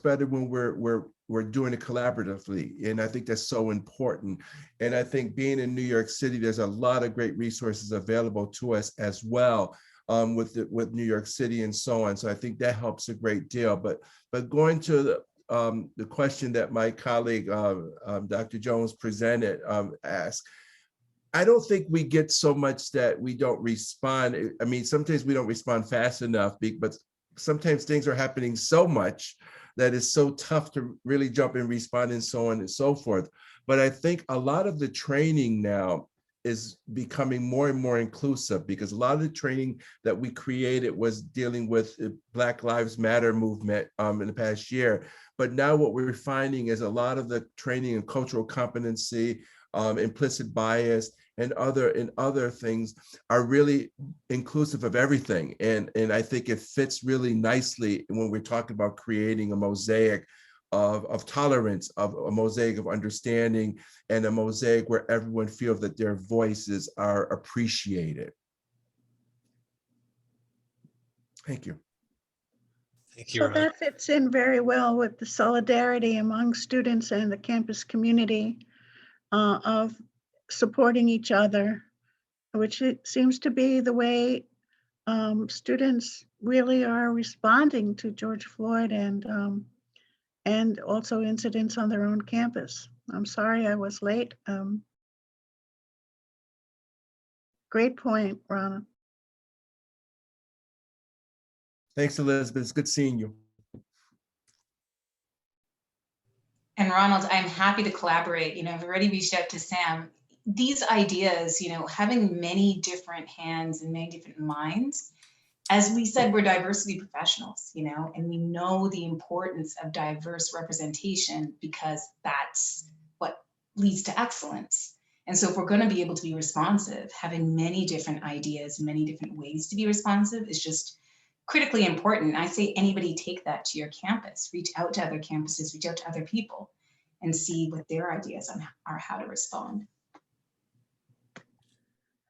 better when we're doing it collaboratively. And I think that's so important. And I think being in New York City, there's a lot of great resources available to us as well, with New York City and so on. So I think that helps a great deal. But going to the question that my colleague, Dr. Jones presented, asked, I don't think we get so much that we don't respond. I mean, sometimes we don't respond fast enough, but sometimes things are happening so much that it's so tough to really jump and respond and so on and so forth. But I think a lot of the training now is becoming more and more inclusive, because a lot of the training that we created was dealing with the Black Lives Matter movement in the past year. But now what we're finding is a lot of the training in cultural competency, implicit bias, and other things are really inclusive of everything. And I think it fits really nicely when we're talking about creating a mosaic of tolerance, of a mosaic of understanding, and a mosaic where everyone feels that their voices are appreciated. Thank you. Thank you. So that fits in very well with the solidarity among students and the campus community of supporting each other, which it seems to be the way students really are responding to George Floyd and also incidents on their own campus. I'm sorry I was late. Great point, Ronald. Thanks, Elizabeth. It's good seeing you. And Ronald, I'm happy to collaborate. You know, I've already reached out to Sam. These ideas, you know, having many different hands and many different minds, as we said, we're diversity professionals, you know, and we know the importance of diverse representation, because that's what leads to excellence. And so if we're going to be able to be responsive, having many different ideas, many different ways to be responsive is just critically important. I say anybody take that to your campus, reach out to other campuses, reach out to other people, and see what their ideas are how to respond.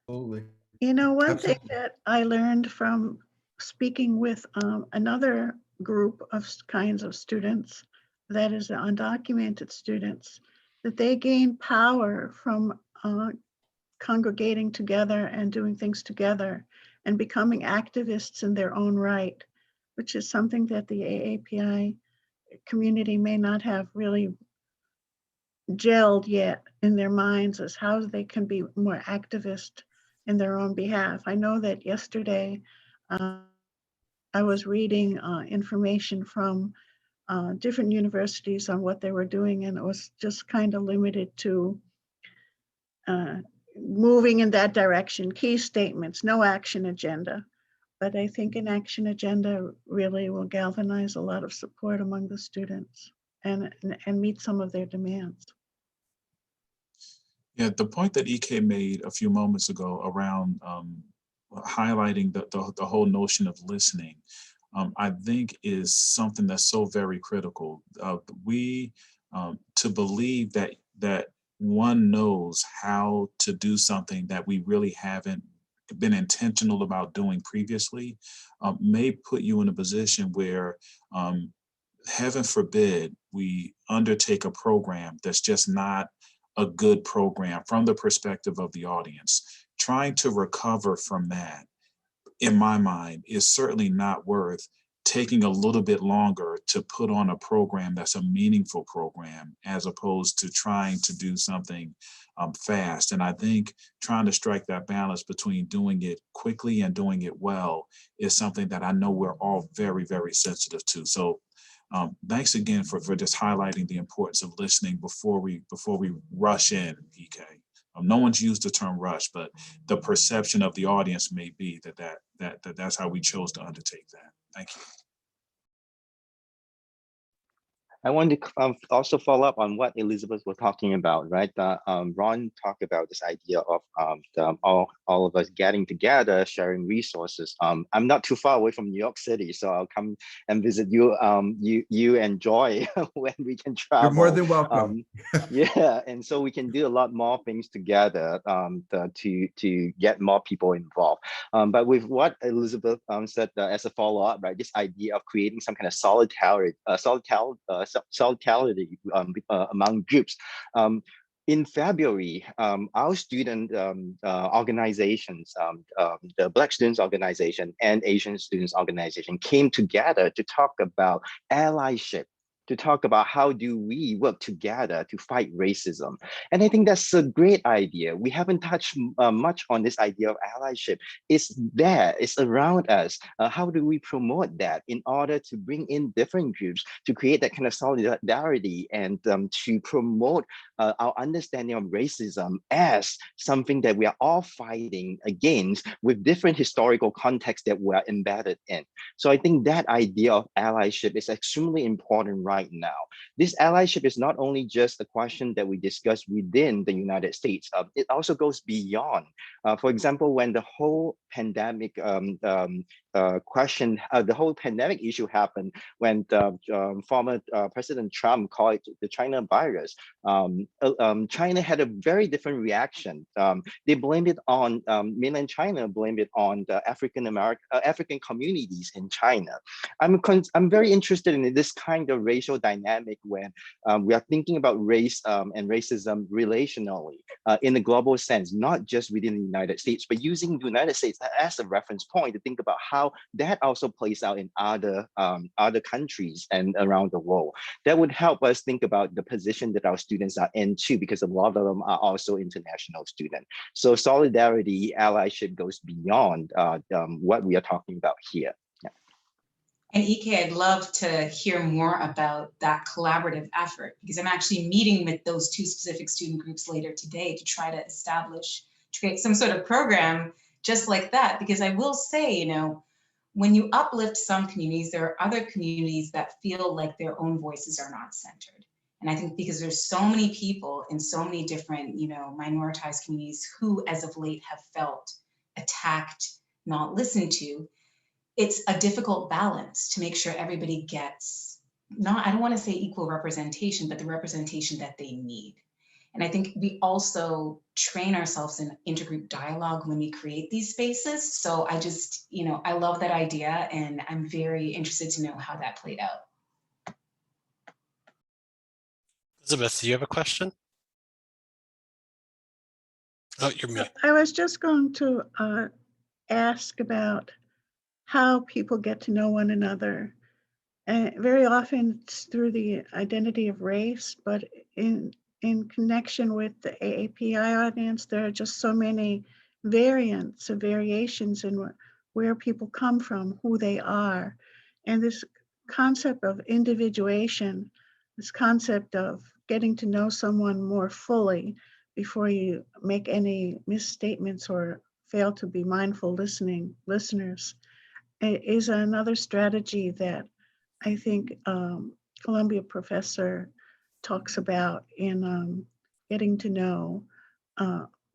Absolutely. You know, one Absolutely. thing that I learned from speaking with another group of kinds of students, that is the undocumented students, that they gain power from congregating together and doing things together and becoming activists in their own right, which is something that the AAPI community may not have really gelled yet in their minds, as how they can be more activist in their own behalf. I know that yesterday I was reading information from different universities on what they were doing, and it was just kind of limited to moving in that direction, key statements, no action agenda. But I think an action agenda really will galvanize a lot of support among the students and meet some of their demands. Yeah, the point that EK made a few moments ago around highlighting the whole notion of listening, I think is something that's so very critical. We to believe that one knows how to do something that we really haven't been intentional about doing previously, may put you in a position where, heaven forbid, we undertake a program that's just not a good program from the perspective of the audience. Trying to recover from that, in my mind, is certainly not worth taking a little bit longer to put on a program that's a meaningful program, as opposed to trying to do something fast. And I think trying to strike that balance between doing it quickly and doing it well is something that I know we're all very, very sensitive to. So thanks again for just highlighting the importance of listening before we rush in, EK. No one's used the term rush, but the perception of the audience may be that's how we chose to undertake that. Thank you. I want to also follow up on what Elizabeth was talking about, right? Ron talked about this idea of all of us getting together, sharing resources. I'm not too far away from New York City, so I'll come and visit you, you and Joy when we can travel. You're more than welcome. Yeah, and so we can do a lot more things together to get more people involved. But with what Elizabeth said as a follow-up, right? This idea of creating some kind of solidarity among groups. In February, our student organizations, the Black Students Organization and Asian Students Organization, came together to talk about allyship, to talk about how do we work together to fight racism. And I think that's a great idea. We haven't touched much on this idea of allyship. It's there, it's around us. How do we promote that in order to bring in different groups to create that kind of solidarity and to promote our understanding of racism as something that we are all fighting against with different historical contexts that we are embedded in. So I think that idea of allyship is extremely important right now. This allyship is not only just a question that we discuss within the United States, it also goes beyond. For example, when the whole pandemic the whole pandemic issue happened, when former President Trump called it the China virus, China had a very different reaction. They blamed it on, mainland China blamed it on the African communities in China. I'm very interested in this kind of racial dynamic when we are thinking about race and racism relationally in a global sense, not just within the United States, but using the United States as a reference point to think about how that also plays out in other countries and around the world. That would help us think about the position that our students are in too, because a lot of them are also international students. So solidarity, allyship goes beyond what we are talking about here. And EK, I'd love to hear more about that collaborative effort, because I'm actually meeting with those two specific student groups later today to try to create some sort of program just like that. Because I will say, when you uplift some communities, there are other communities that feel like their own voices are not centered. And I think because there's so many people in so many different, minoritized communities who as of late have felt attacked, not listened to, it's a difficult balance to make sure everybody gets, I don't want to say equal representation, but the representation that they need. And I think we also train ourselves in intergroup dialogue when we create these spaces. So I just, I love that idea, and I'm very interested to know how that played out. Elizabeth, do you have a question? Oh, you're muted. I was just going to ask about how people get to know one another. And very often it's through the identity of race, but in connection with the AAPI audience, there are just so many variations in where people come from, who they are. And this concept of individuation, this concept of getting to know someone more fully before you make any misstatements or fail to be mindful listeners, is another strategy that I think Columbia professor talks about in getting to know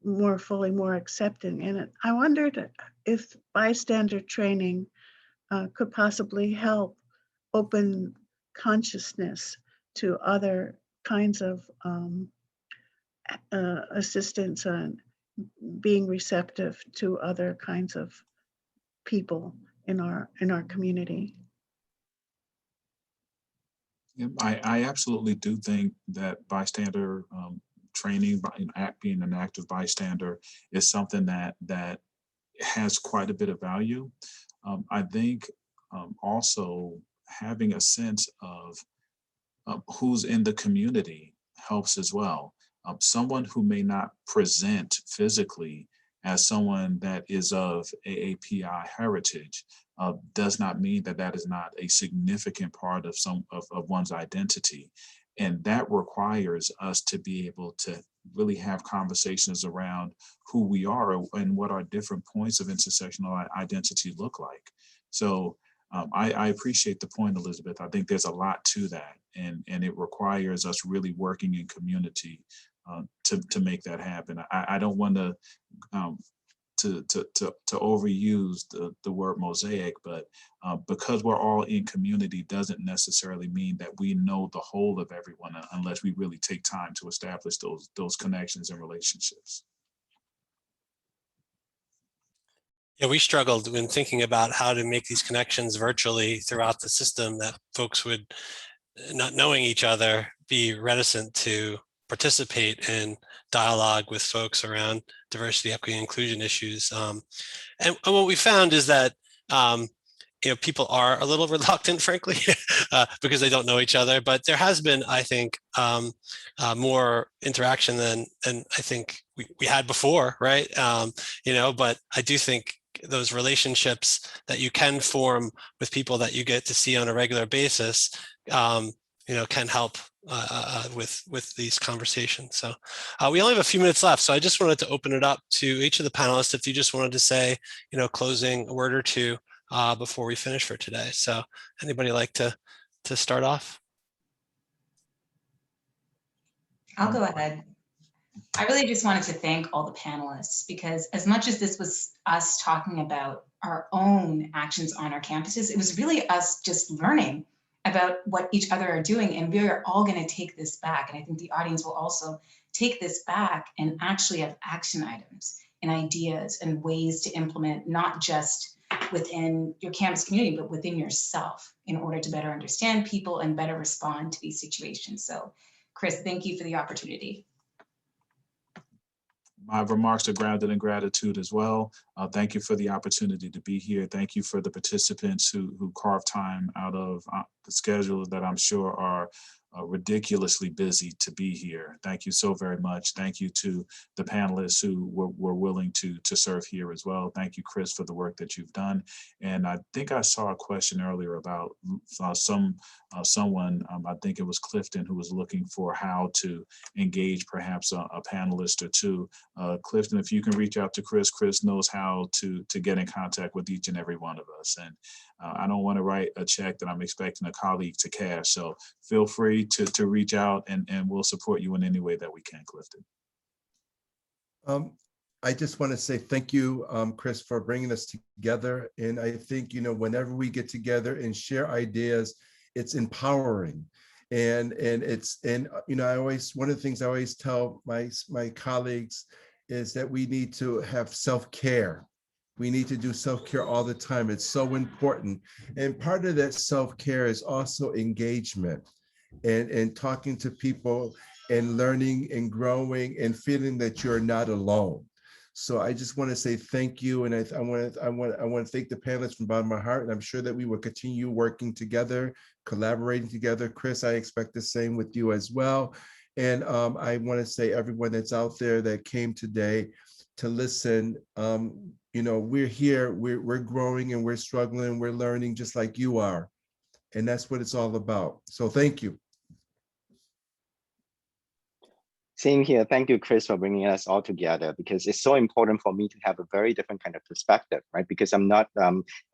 more fully, more accepting. And I wondered if bystander training could possibly help open consciousness to other kinds of assistance and being receptive to other kinds of people in our community. Yeah, I absolutely do think that bystander training, being an active bystander, is something that has quite a bit of value. I think also having a sense of who's in the community helps as well. Someone who may not present physically as someone that is of AAPI heritage does not mean that that is not a significant part of one's identity. And that requires us to be able to really have conversations around who we are and what our different points of intersectional identity look like. So I appreciate the point, Elizabeth. I think there's a lot to that, and it requires us really working in community to make that happen. I don't want to overuse the word mosaic, but because we're all in community doesn't necessarily mean that we know the whole of everyone unless we really take time to establish those connections and relationships. Yeah, we struggled when thinking about how to make these connections virtually throughout the system, that folks would, not knowing each other, be reticent to participate in dialogue with folks around diversity, equity, and inclusion issues. And what we found is that people are a little reluctant, frankly, because they don't know each other. But there has been, I think, more interaction than I think we had before, right? But I do think those relationships that you can form with people that you get to see on a regular basis, can help with these conversations. So we only have a few minutes left. So I just wanted to open it up to each of the panelists if you just wanted to say, closing a word or two before we finish for today. So anybody like to start off? I'll go ahead. I really just wanted to thank all the panelists, because as much as this was us talking about our own actions on our campuses, it was really us just learning about what each other are doing. And we are all going to take this back. And I think the audience will also take this back and actually have action items and ideas and ways to implement, not just within your campus community, but within yourself, in order to better understand people and better respond to these situations. So Chris, thank you for the opportunity. My remarks are grounded in gratitude as well. Thank you for the opportunity to be here. Thank you for the participants who carved time out of the schedule that I'm sure are ridiculously busy to be here. Thank you so very much. Thank you to the panelists who were willing to serve here as well. Thank you, Chris, for the work that you've done. And I think I saw a question earlier about someone, I think it was Clifton, who was looking for how to engage perhaps a panelist or two. Clifton, if you can reach out to Chris, Chris knows how to get in contact with each and every one of us. And I don't want to write a check that I'm expecting a colleague to cash. So feel free to reach out, and we'll support you in any way that we can, Clifton. I just want to say thank you, Chris, for bringing us together. And I think, whenever we get together and share ideas, it's empowering. And I always, one of the things I always tell my colleagues is that we need to have self-care. We need to do self-care all the time. It's so important. And part of that self-care is also engagement and talking to people and learning and growing and feeling that you're not alone. So I just want to say thank you. And I want to thank the panelists from the bottom of my heart. And I'm sure that we will continue working together, collaborating together. Chris, I expect the same with you as well. And I want to say everyone that's out there that came today to listen, we're here, we're growing and we're struggling, we're learning just like you are. And that's what it's all about. So thank you. Same here. Thank you, Chris, for bringing us all together, because it's so important for me to have a very different kind of perspective, right? Because I'm not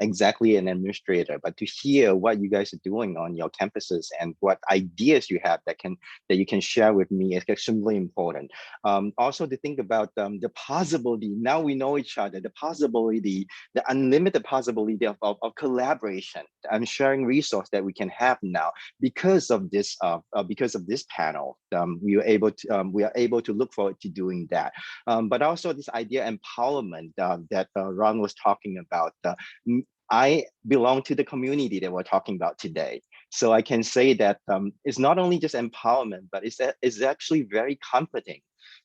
exactly an administrator, but to hear what you guys are doing on your campuses and what ideas you have that you can share with me is extremely important. Also to think about the possibility, now we know each other, the possibility, the unlimited possibility of collaboration. I'm sharing resource that we can have now because of this panel. We are able to look forward to doing that. But also this idea empowerment that Ron was talking about. I belong to the community that we're talking about today. So I can say that it's not only just empowerment, but it's actually very comforting.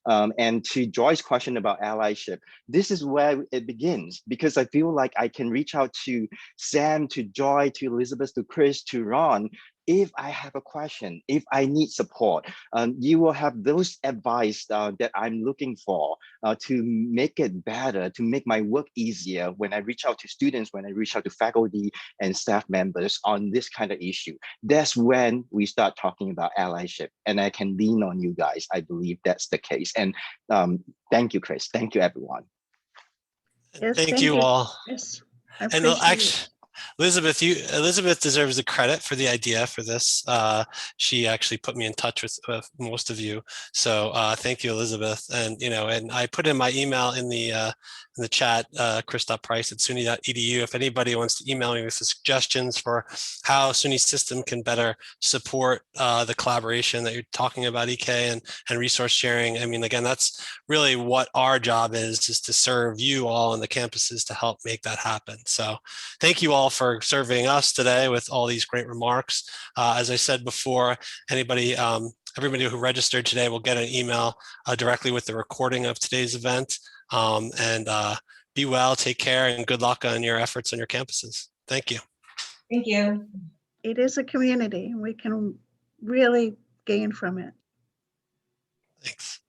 And to Joy's question about allyship, this is where it begins, because I feel like I can reach out to Sam, to Joy, to Elizabeth, to Chris, to Ron, if I have a question, if I need support. You will have those advice that I'm looking for to make it better, to make my work easier when I reach out to students, when I reach out to faculty and staff members on this kind of issue. That's when we start talking about allyship, and I can lean on you guys. I believe that's the case. And thank you, Chris. Thank you, everyone. Yes, Thank you all. Yes, I And appreciate it. actually, Elizabeth deserves a credit for the idea for this. She actually put me in touch with most of you. So thank you, Elizabeth. And and I put in my email in the chat, chris.price@suny.edu. If anybody wants to email me with suggestions for how SUNY system can better support the collaboration that you're talking about, EK, and resource sharing. I mean, again, that's really what our job is to serve you all on the campuses to help make that happen. So thank you all for serving us today with all these great remarks. As I said before, everybody who registered today will get an email directly with the recording of today's event. Be well, take care, and good luck on your efforts on your campuses. Thank you. Thank you. It is a community. We can really gain from it. Thanks.